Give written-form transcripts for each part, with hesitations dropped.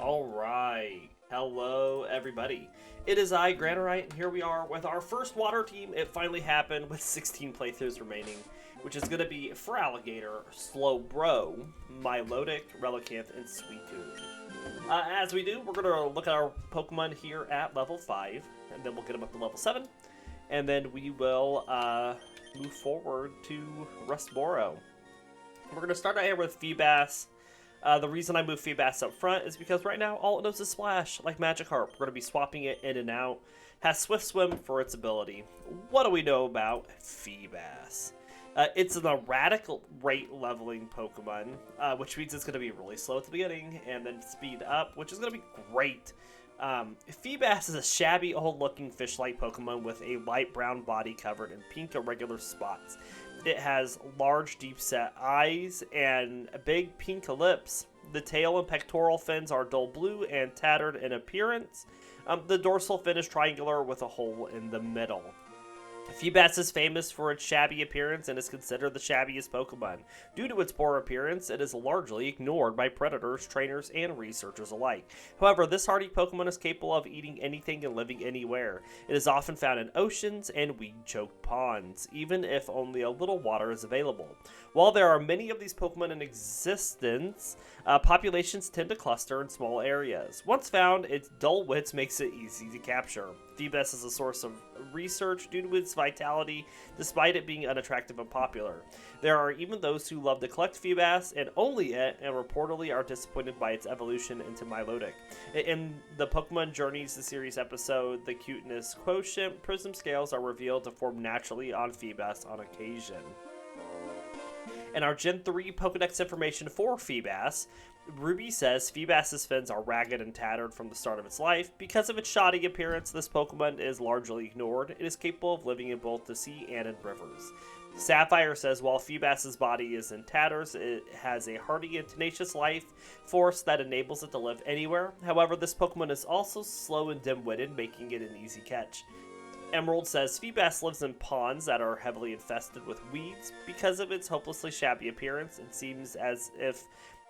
Alright, hello everybody. It is I, Granorite, and here we are with our first water team. It finally happened with 16 playthroughs remaining, which is going to be Feraligatr, Slowbro, Milotic, Relicanth, and Suicune. As we do, we're going to look at our Pokemon here at level 5, and then we'll get them up to level 7, and then we will move forward to Rustboro. We're going to start out here with Feebas. The reason I move Feebas up front is because right now all it knows is Splash, like Magikarp. We're going to be swapping it in and out. Has Swift Swim for its ability. What do we know about Feebas? It's an erratic rate leveling Pokemon, which means it's going to be really slow at the beginning and then speed up, which is going to be great. Feebas is a shabby old looking fish-like Pokemon with a light brown body covered in pink irregular spots. It has large, deep-set eyes and big pink lips. The tail and pectoral fins are dull blue and tattered in appearance. The dorsal fin is triangular with a hole in the middle. Feebas is famous for its shabby appearance and is considered the shabbiest Pokemon. Due to its poor appearance, it is largely ignored by predators, trainers, and researchers alike. However, this hardy Pokemon is capable of eating anything and living anywhere. It is often found in oceans and weed-choked ponds, even if only a little water is available. While there are many of these Pokemon in existence, populations tend to cluster in small areas. Once found, its dull wits makes it easy to capture. Feebas is a source of research due to its vitality, despite it being unattractive and popular. There are even those who love to collect Feebas and only it, and reportedly are disappointed by its evolution into Milotic. In the Pokemon Journeys the series episode, the cuteness quotient prism scales are revealed to form naturally on Feebas on occasion. In our Gen 3 Pokedex information for Feebas, Ruby says Feebas' fins are ragged and tattered from the start of its life. Because of its shoddy appearance, this Pokemon is largely ignored. It is capable of living in both the sea and in rivers. Sapphire says while Feebas' body is in tatters, it has a hardy and tenacious life force that enables it to live anywhere. However, this Pokemon is also slow and dim-witted, making it an easy catch. Emerald says Feebas lives in ponds that are heavily infested with weeds. Because of its hopelessly shabby appearance, it seems as if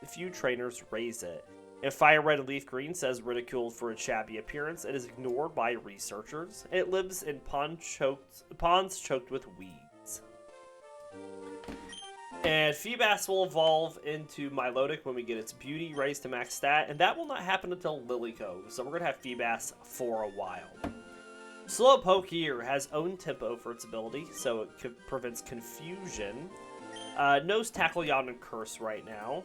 few trainers raise it. And Fire Red and Leaf Green says ridiculed for its shabby appearance, it is ignored by researchers. It lives in ponds choked with weeds. And Feebas will evolve into Milotic when we get its beauty raised to max stat, and that will not happen until Lilycove, so we're going to have Feebas for a while. Slowpoke here has own tempo for its ability, so it prevents confusion. Knows Tackle, Yawn, and Curse right now.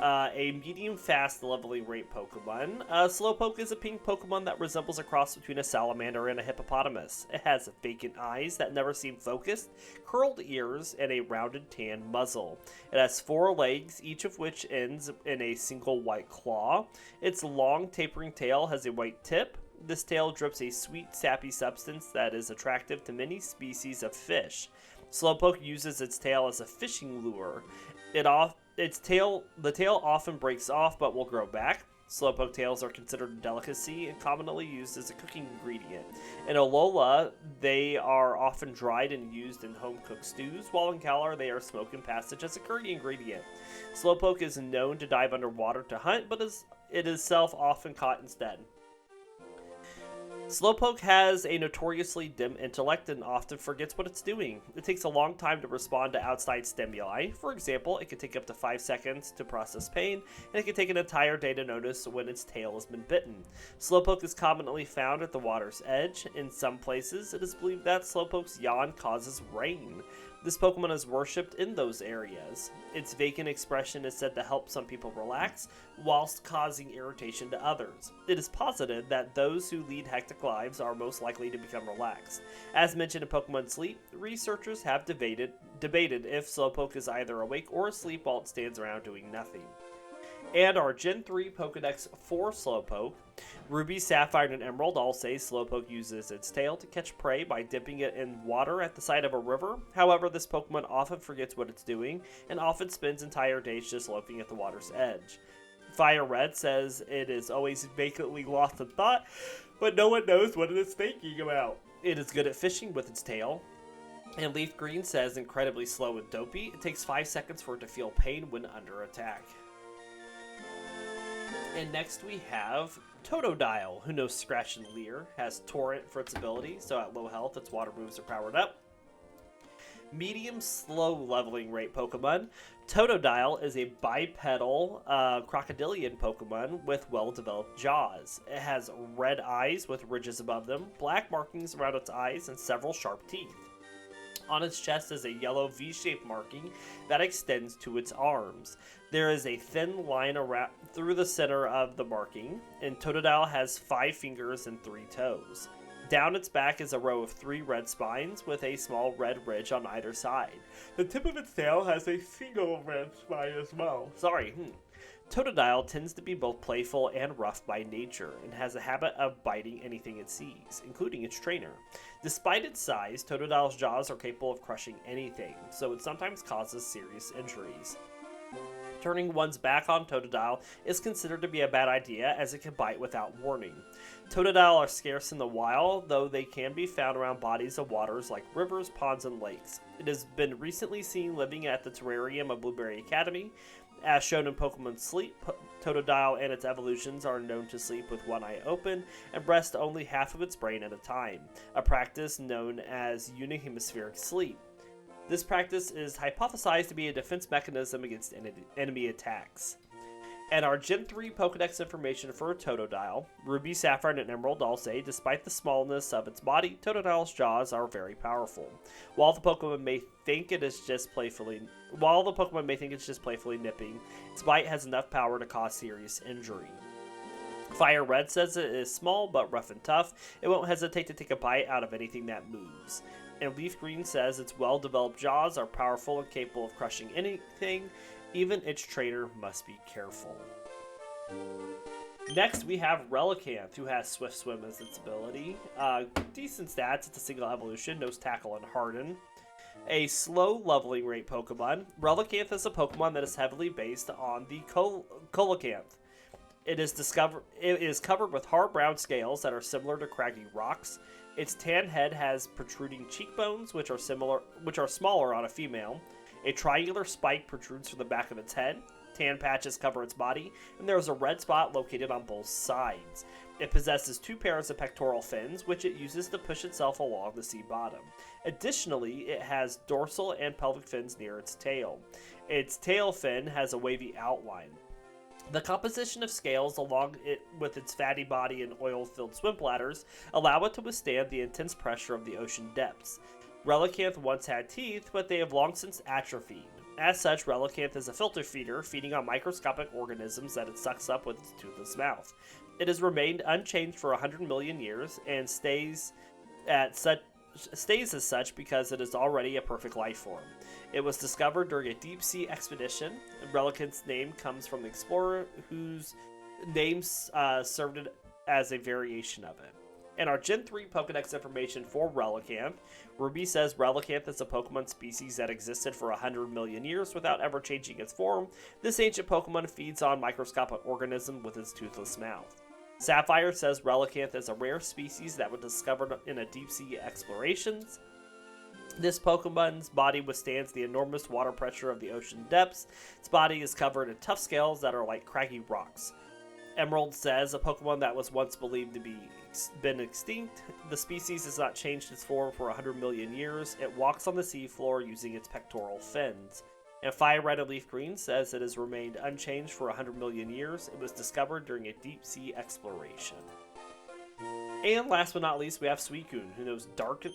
A medium-fast leveling rate Pokemon. Slowpoke is a pink Pokemon that resembles a cross between a salamander and a hippopotamus. It has vacant eyes that never seem focused, curled ears, and a rounded tan muzzle. It has 4 legs, each of which ends in a single white claw. Its long, tapering tail has a white tip. This tail drips a sweet, sappy substance that is attractive to many species of fish. Slowpoke uses its tail as a fishing lure. The tail often breaks off but will grow back. Slowpoke tails are considered a delicacy and commonly used as a cooking ingredient. In Alola, they are often dried and used in home-cooked stews, while in Galar they are smoked in passage as a curry ingredient. Slowpoke is known to dive underwater to hunt, but it is itself often caught instead. Slowpoke has a notoriously dim intellect and often forgets what it's doing. It takes a long time to respond to outside stimuli. For example, it can take up to 5 seconds to process pain, and it can take an entire day to notice when its tail has been bitten. Slowpoke is commonly found at the water's edge. In some places, it is believed that Slowpoke's yawn causes rain. This Pokemon is worshipped in those areas. Its vacant expression is said to help some people relax, whilst causing irritation to others. It is posited that those who lead hectic lives are most likely to become relaxed. As mentioned in Pokemon Sleep, researchers have debated if Slowpoke is either awake or asleep while it stands around doing nothing. And our Gen 3 Pokedex for Slowpoke. Ruby, Sapphire, and Emerald all say Slowpoke uses its tail to catch prey by dipping it in water at the side of a river. However, this Pokemon often forgets what it's doing and often spends entire days just looking at the water's edge. Fire Red says it is always vacantly lost in thought, but no one knows what it is thinking about. It is good at fishing with its tail. And Leaf Green says incredibly slow and dopey. It takes 5 seconds for it to feel pain when under attack. And next we have Totodile, who knows Scratch and Leer, has Torrent for its ability, so at low health its water moves are powered up. Medium slow leveling rate Pokemon. Totodile is a bipedal crocodilian Pokemon with well-developed jaws. It has red eyes with ridges above them, black markings around its eyes, and several sharp teeth. On its chest is a yellow V-shaped marking that extends to its arms. There is a thin line around through the center of the marking, and Totodile has 5 fingers and 3 toes. Down its back is a row of 3 red spines with a small red ridge on either side. The tip of its tail has a single red spine as well. Totodile tends to be both playful and rough by nature, and has a habit of biting anything it sees, including its trainer. Despite its size, Totodile's jaws are capable of crushing anything, so it sometimes causes serious injuries. Turning one's back on Totodile is considered to be a bad idea, as it can bite without warning. Totodile are scarce in the wild, though they can be found around bodies of waters like rivers, ponds, and lakes. It has been recently seen living at the terrarium of Blueberry Academy. As shown in Pokemon Sleep, Totodile and its evolutions are known to sleep with one eye open and rest only half of its brain at a time, a practice known as unihemispheric sleep. This practice is hypothesized to be a defense mechanism against enemy attacks. And our Gen 3 Pokedex information for Totodile, Ruby, Sapphire, and Emerald all say, despite the smallness of its body, Totodile's jaws are very powerful. While the Pokemon may think it's just playfully nipping, its bite has enough power to cause serious injury. Fire Red says it is small but rough and tough. It won't hesitate to take a bite out of anything that moves. And Leaf Green says its well-developed jaws are powerful and capable of crushing anything. Even its trainer must be careful. Next, we have Relicanth, who has Swift Swim as its ability. Decent stats, it's a single evolution, knows Tackle and Harden. A slow leveling rate Pokemon. Relicanth is a Pokemon that is heavily based on the Coelacanth. It is covered with hard brown scales that are similar to craggy rocks. Its tan head has protruding cheekbones, which are smaller on a female. A triangular spike protrudes from the back of its head. Tan patches cover its body, and there is a red spot located on both sides. It possesses 2 pairs of pectoral fins, which it uses to push itself along the sea bottom. Additionally, it has dorsal and pelvic fins near its tail. Its tail fin has a wavy outline. The composition of scales along it with its fatty body and oil-filled swim bladders allow it to withstand the intense pressure of the ocean depths. Relicanth once had teeth, but they have long since atrophied. As such, Relicanth is a filter feeder, feeding on microscopic organisms that it sucks up with its toothless mouth. It has remained unchanged for 100 million years and stays as such because it is already a perfect life form. It was discovered during a deep-sea expedition. Relicanth's name comes from the explorer whose name served as a variation of it. And our Gen 3 Pokedex information for Relicanth, Ruby says Relicanth is a Pokemon species that existed for 100 million years without ever changing its form. This ancient Pokemon feeds on microscopic organisms with its toothless mouth. Sapphire says Relicanth is a rare species that was discovered in a deep-sea explorations. This Pokemon's body withstands the enormous water pressure of the ocean depths. Its body is covered in tough scales that are like craggy rocks. Emerald says a Pokemon that was once believed to be been extinct. The species has not changed its form for 100 million years. It walks on the seafloor using its pectoral fins. And Fire Red and Leaf Green says it has remained unchanged for 100 million years. It was discovered during a deep-sea exploration. And last but not least, we have Suicune, who knows Dark,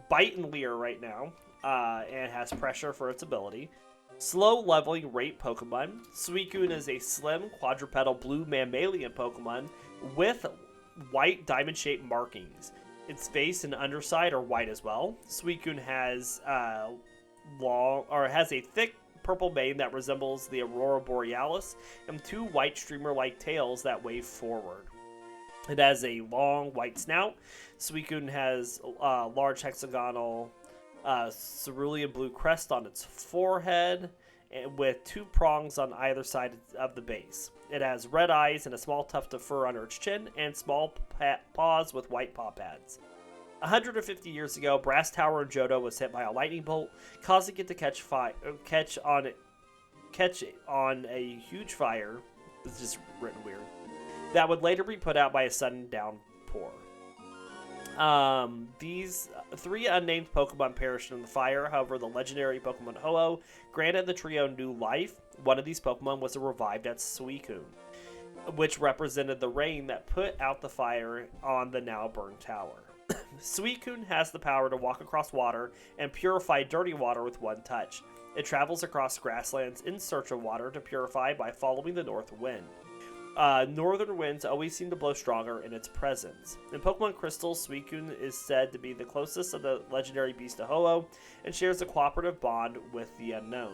Bite and Leer right now, and has pressure for its ability. Slow leveling rate Pokemon. Suicune is a slim quadrupedal blue mammalian Pokemon with white diamond-shaped markings. Its face and underside are white as well. Suicune has has a thick purple mane that resembles the Aurora Borealis, and 2 white streamer-like tails that wave forward. It has a long white snout. Suicune has a large hexagonal cerulean blue crest on its forehead, with 2 prongs on either side of the base. It has red eyes and a small tuft of fur under its chin, and small paws with white paw pads. 150 years ago, Brass Tower in Johto was hit by a lightning bolt, causing it to catch on a huge fire It's just written weird. That would later be put out by a sudden downpour. These 3 unnamed Pokemon perished in the fire. However, the legendary Pokemon Ho-Oh granted the trio new life. One of these Pokemon was revived as Suicune, which represented the rain that put out the fire on the now burned tower. Suicune has the power to walk across water and purify dirty water with one touch. It travels across grasslands in search of water to purify by following the north wind. Northern winds always seem to blow stronger in its presence. In Pokemon Crystal, Suicune is said to be the closest of the legendary beast to Ho-Oh and shares a cooperative bond with the unknown.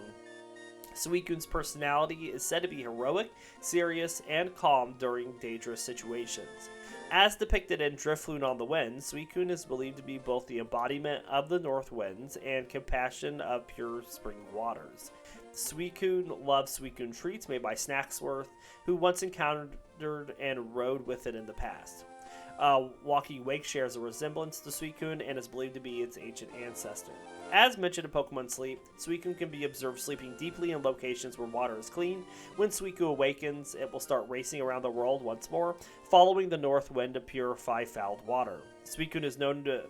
Suicune's personality is said to be heroic, serious, and calm during dangerous situations. As depicted in Drifloon on the Wind, Suicune is believed to be both the embodiment of the north winds and compassion of pure spring waters. Suicune loves Suicune treats made by Snacksworth, who once encountered and rode with it in the past. Walking Wake shares a resemblance to Suicune and is believed to be its ancient ancestor. As mentioned in Pokemon Sleep, Suicune can be observed sleeping deeply in locations where water is clean. When Suicune awakens, it will start racing around the world once more, following the north wind to purify fouled water. Suicune is known to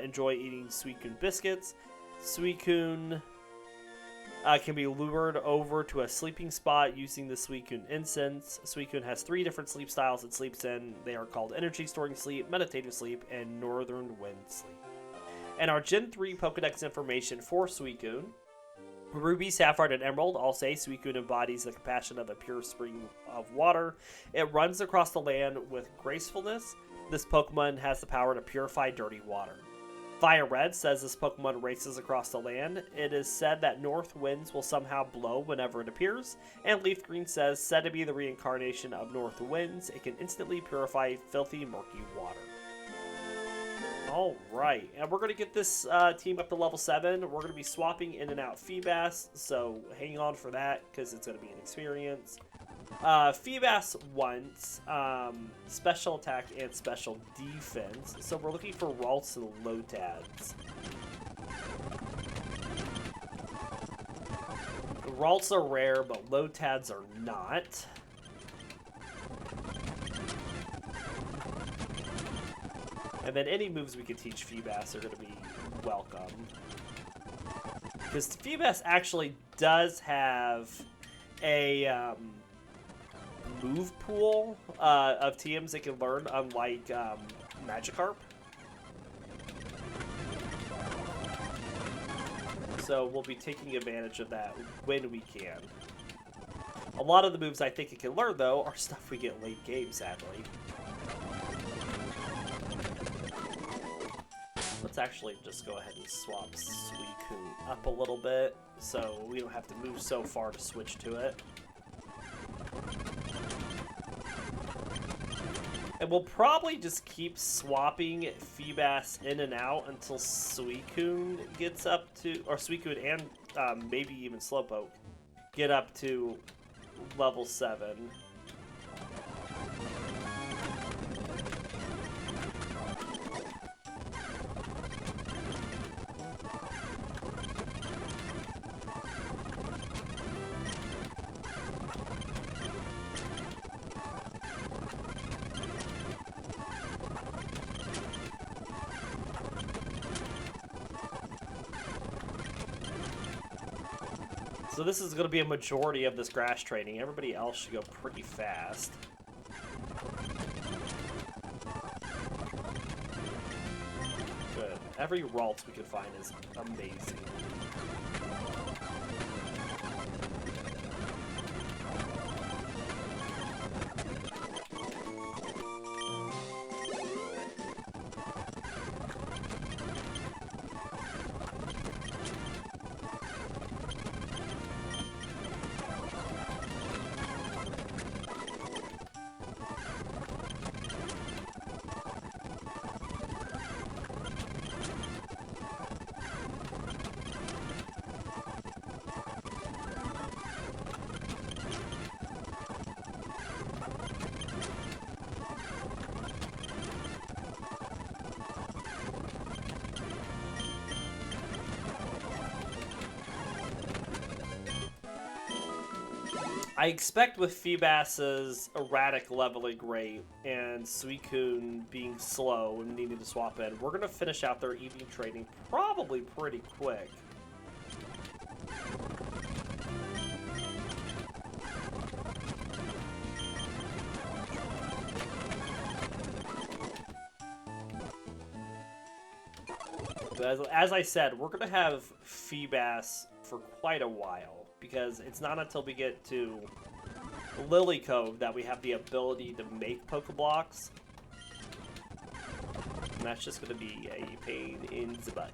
enjoy eating Suicune biscuits. Suicune can be lured over to a sleeping spot using the Suicune incense. Suicune has 3 different sleep styles it sleeps in. They are called Energy Storing Sleep, Meditative Sleep, and Northern Wind Sleep. And our Gen 3 Pokedex information for Suicune. Ruby, Sapphire, and Emerald all say Suicune embodies the compassion of a pure spring of water. It runs across the land with gracefulness. This Pokemon has the power to purify dirty water. Fire Red says this Pokemon races across the land. It is said that north winds will somehow blow whenever it appears. And Leaf Green says, said to be the reincarnation of north winds, it can instantly purify filthy, murky water. Alright, and we're going to get this team up to level 7. We're going to be swapping in and out Feebas, so hang on for that, because it's going to be an experience. Feebas wants special attack and special defense, so we're looking for Ralts and Lotads. Ralts are rare, but Lotads are not. And then any moves we can teach Feebas are going to be welcome. Because Feebas actually does have a move pool of TMs it can learn, unlike Magikarp. So we'll be taking advantage of that when we can. A lot of the moves I think it can learn, though, are stuff we get late game, sadly. Let's actually just go ahead and swap Suicune up a little bit so we don't have to move so far to switch to it. And we'll probably just keep swapping Feebas in and out until Suicune gets up to, or Suicune and maybe even Slowpoke get up to level 7. So this is going to be a majority of this grass training. Everybody else should go pretty fast. Good. Every Ralts we can find is amazing. I expect with Feebas's erratic leveling rate and Suicune being slow and needing to swap in, we're going to finish out their evening training probably pretty quick. But as I said, we're going to have Feebas for quite a while, because it's not until we get to Lily Cove that we have the ability to make Pokeblocks. And that's just going to be a pain in the butt.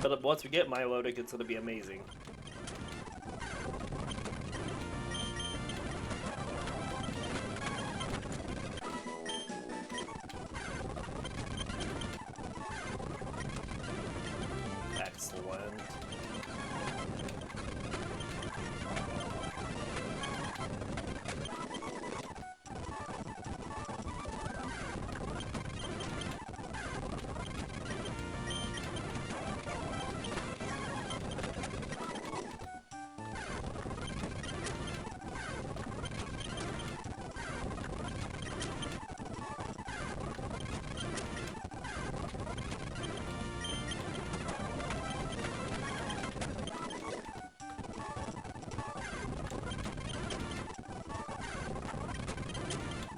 But once we get Milotic, it's going to be amazing. Excellent.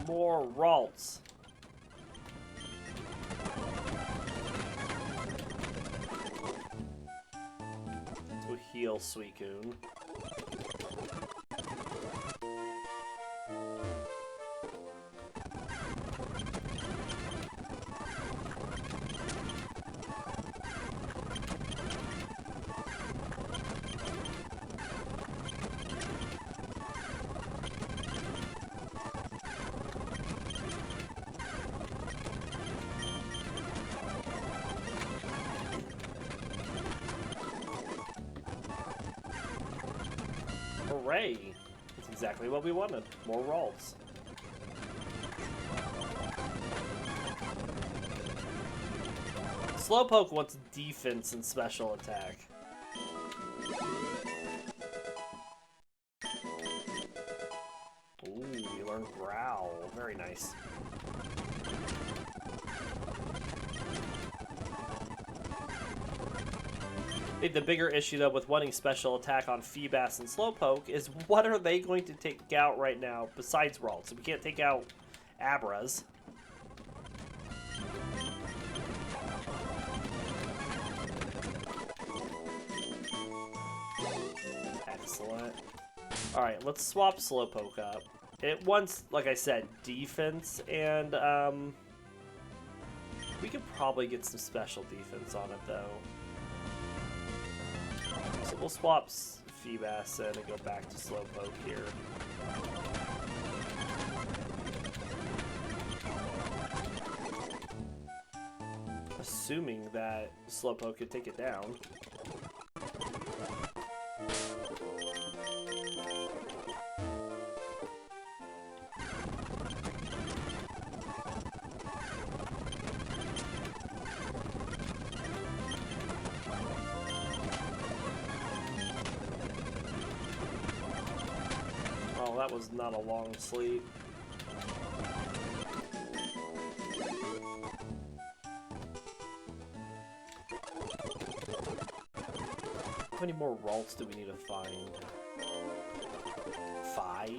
More Ralts. To heal Suicune. Hooray! That's exactly what we wanted. More Ralts. Slowpoke wants defense and special attack. Ooh, you learned Growl. Very nice. I think the bigger issue, though, with wanting special attack on Feebas and Slowpoke is what are they going to take out right now besides Ralts? We can't take out Abras. Excellent. Alright, let's swap Slowpoke up. It wants, like I said, defense, and we could probably get some special defense on it, though. So we'll swap Feebas in and go back to Slowpoke here. Assuming that Slowpoke could take it down. That was not a long sleep. How many more Ralts do we need to find? 5?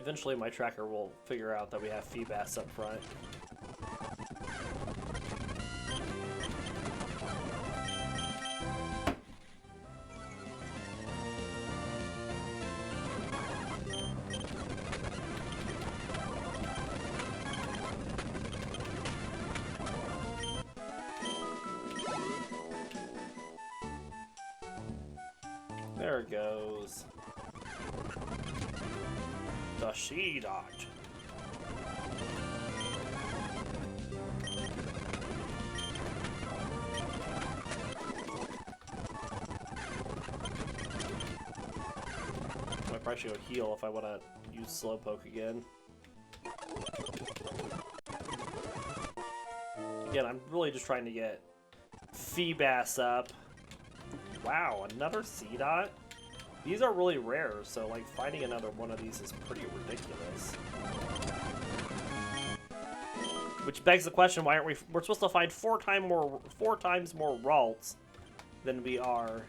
Eventually my tracker will figure out that we have Feebas up front. There it goes. The Seedot. I probably should go heal if I want to use Slowpoke again. Again, I'm really just trying to get Feebas up. Wow, another Seedot? These are really rare, so like finding another one of these is pretty ridiculous. Which begs the question, why aren't we're supposed to find four times more Ralts than we are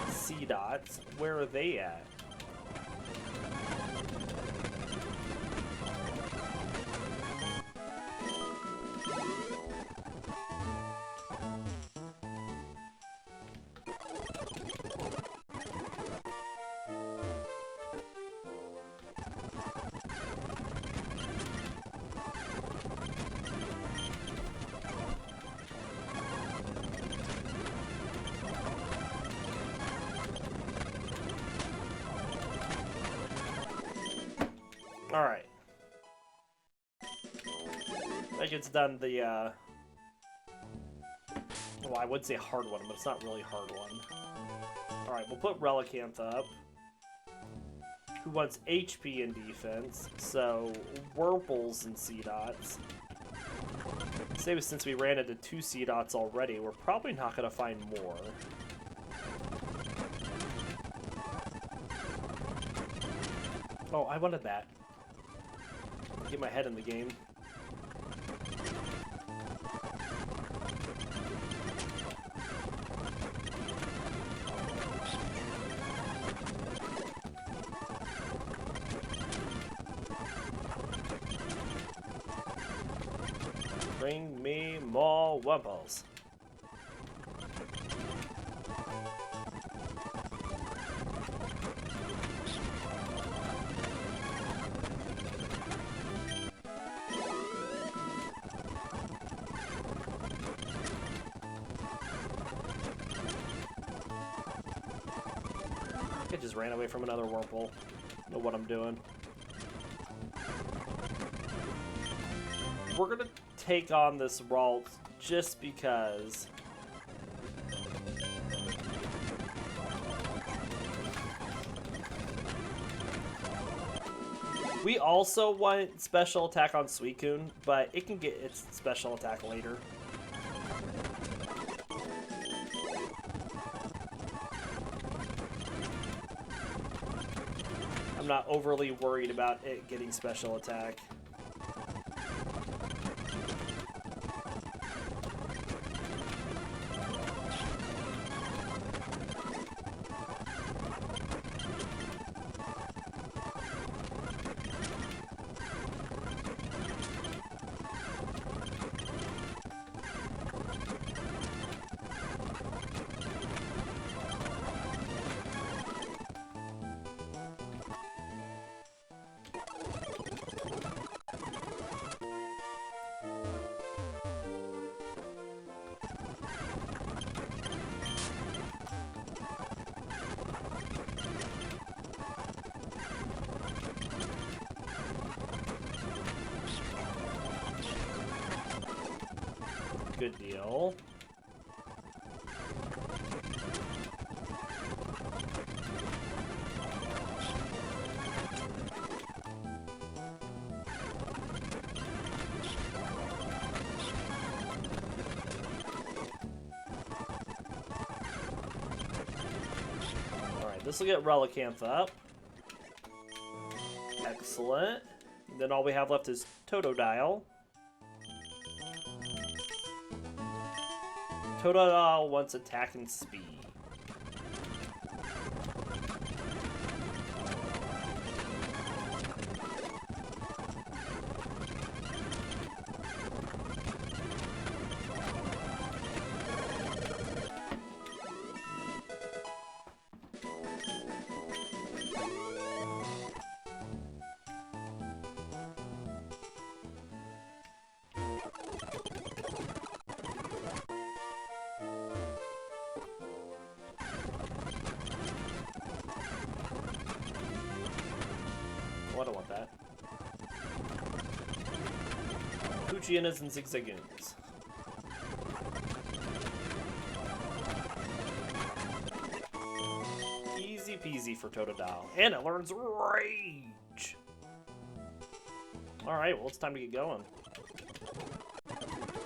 Seedots. Where are they at? Alright. That gets done the, well, I would say hard one, but it's not really a hard one. Alright, we'll put Relicanth up. Who wants HP and defense, so Wurmples and Seedots. Say since we ran into 2 Seedots already, we're probably not going to find more. Oh, I wanted that. Get my head in the game. Bring me more Wurmples. I just ran away from another Wurmple. Know what I'm doing. We're gonna take on this Ralt just because. We also want special attack on Suicune, but it can get its special attack later. I'm not overly worried about it getting special attack. Good deal. Alright, this will get Relicanth up. Excellent. Then all we have left is Totodile. Totodile wants attack and speed. I don't want that. Poochyinnas and Zigzagoons. Easy peasy for Totodile. And it learns Rage! Alright, well, it's time to get going.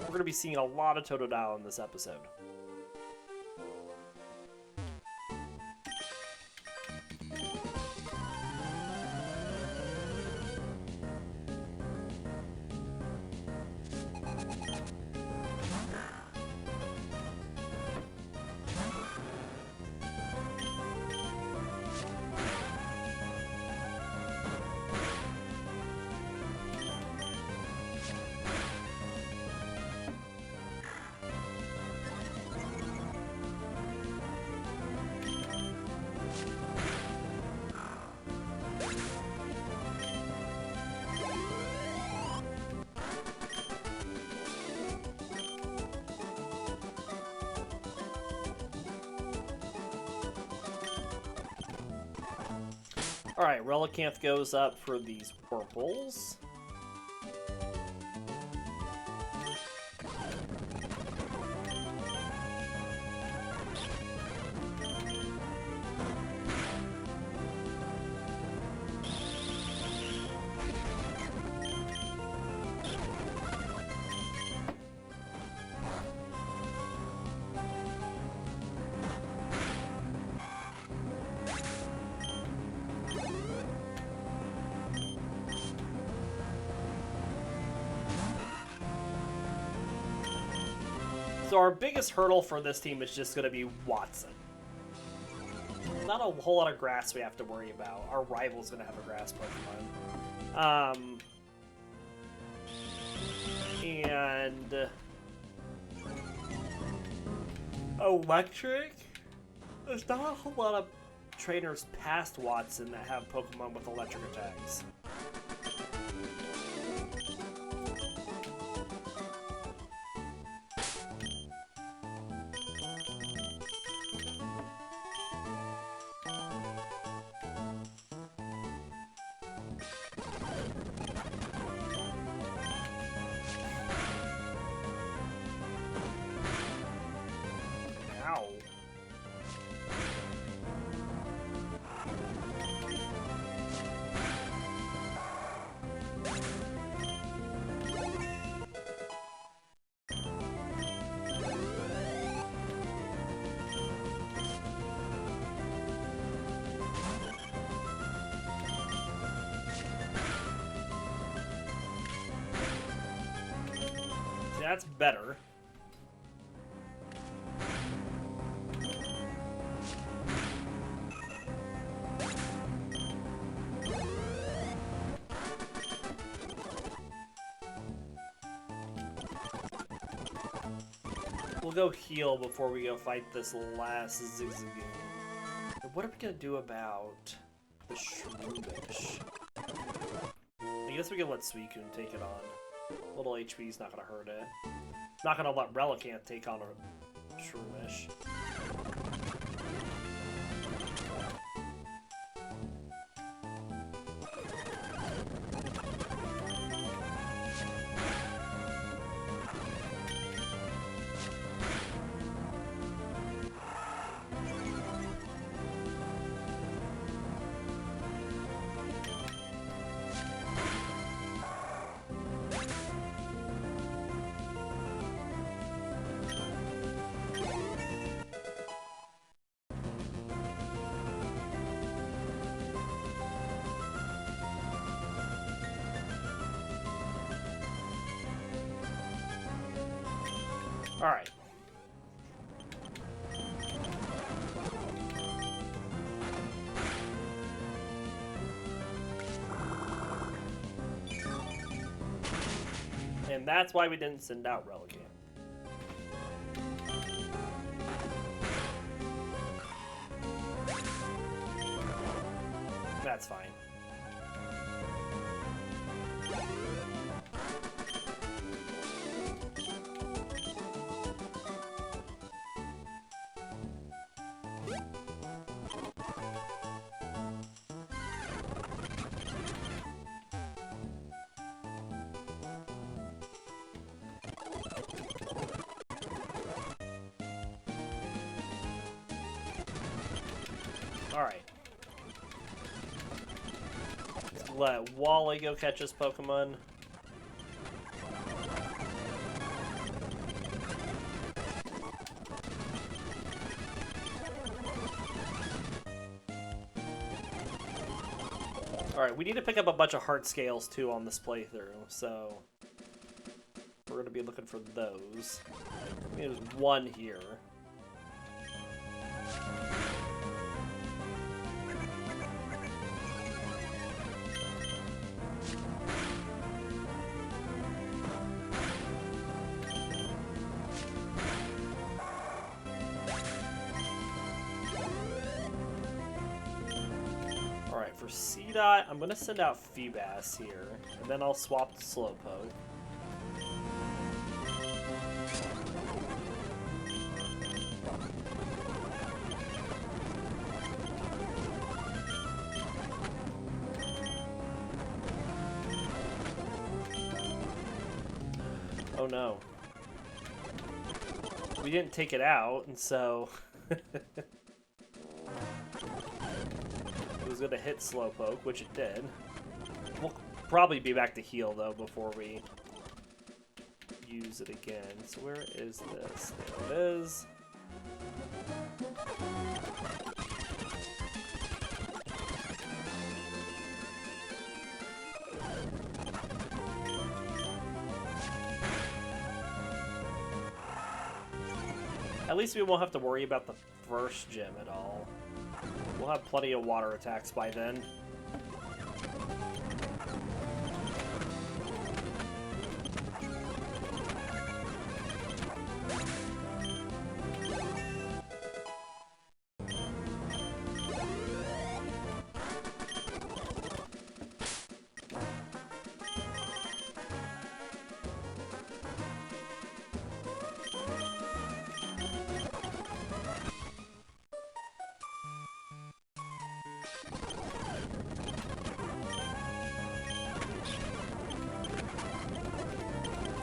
We're going to be seeing a lot of Totodile in this episode. Alright, Relicanth goes up for these purples. So our biggest hurdle for this team is just going to be Watson. Not a whole lot of grass we have to worry about. Our rival's going to have a grass Pokemon. And electric? There's not a whole lot of trainers past Watson that have Pokemon with electric attacks. That's better. We'll go heal before we go fight this last Zigzagoon. What are we gonna do about the Shroomish? I guess we can let Suicune take it on. Little HP is not going to hurt it. Not going to let Relicanth take on a Shroomish. Alright. And that's why we didn't send out Relicanth. That's fine. Alright. Let Wally go catch his Pokemon. Alright, we need to pick up a bunch of heart scales too on this playthrough, so we're going to be looking for those. There's one here. For C-Dot, I'm going to send out Feebas here, and then I'll swap to Slowpoke. Oh no. We didn't take it out, and so... It was going to hit Slowpoke, which it did. We'll probably be back to heal, though, before we use it again. So where is this? There it is. At least we won't have to worry about the first gym at all. We'll have plenty of water attacks by then.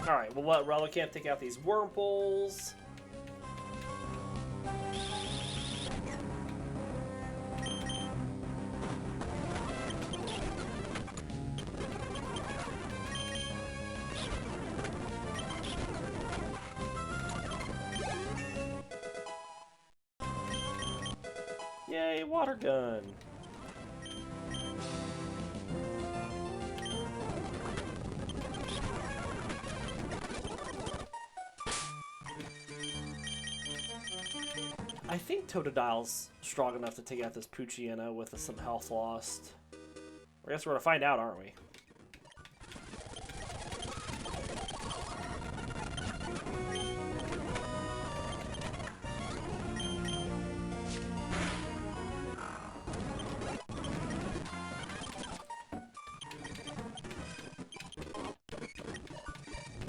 Alright, we'll let Relicanth take out these Wurmples. Yay, water gun. I think Totodile's strong enough to take out this Poochyena with some health lost. I guess we're gonna find out, aren't we?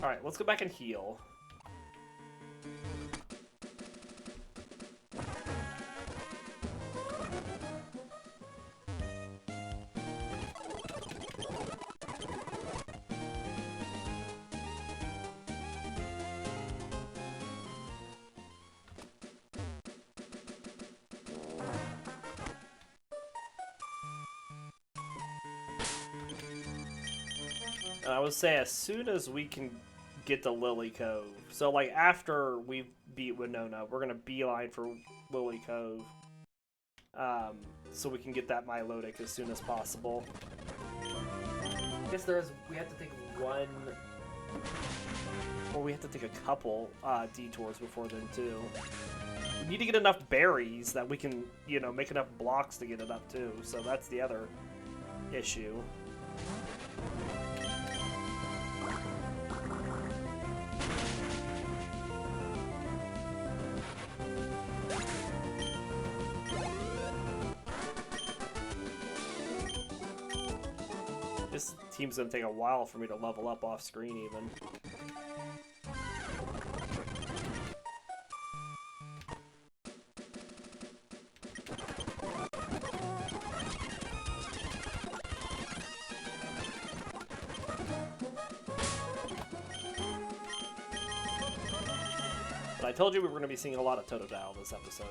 Alright, let's go back and heal. And I would say as soon as we can get to Lily Cove, so like after we beat Winona, we're gonna beeline for Lily Cove, so we can get that Milotic as soon as possible. I guess we have to take one, or we have to take a couple detours before then too. We need to get enough berries that we can, you know, make enough blocks to get it up too. So that's the other issue. This team's gonna take a while for me to level up off screen even. But I told you we were gonna be seeing a lot of Totodile this episode.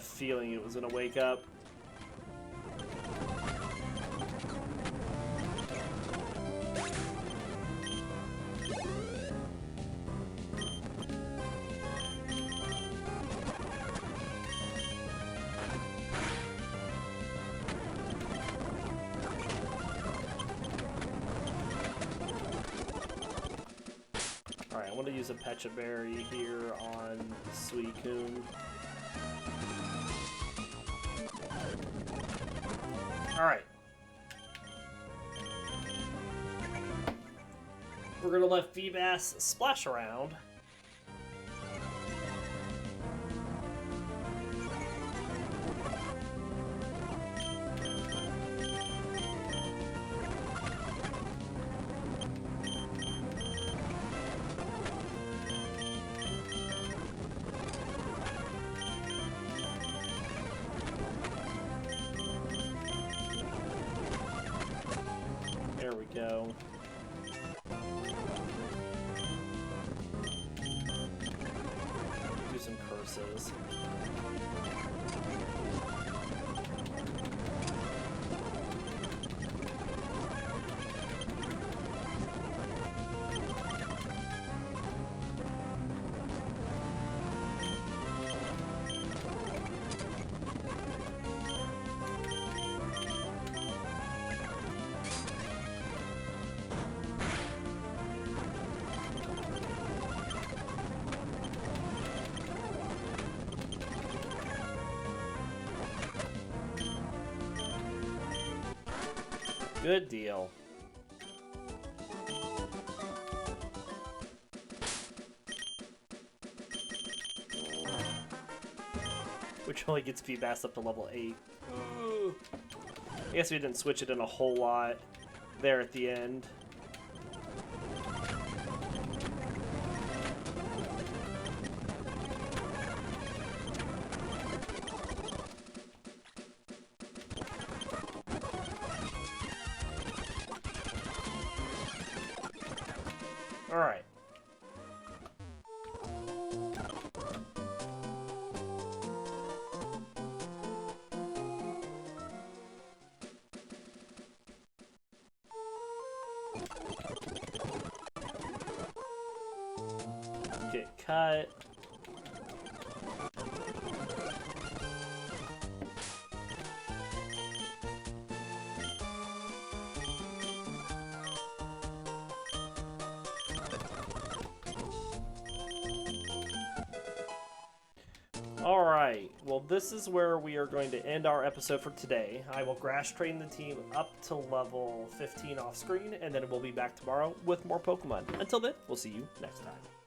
a feeling it was gonna wake up. Alright, I want to use a Pecha Berry here on Suicune. Alright. We're gonna let Feebas splash around. There we go. Do some curses. Good deal. Which only gets Feebas up to level 8. Ooh. I guess we didn't switch it in a whole lot there at the end. Alright. Get cut. Alright, well this is where we are going to end our episode for today. I will grass train the team up to level 15 off screen, and then we'll be back tomorrow with more Pokemon. Until then, we'll see you next time.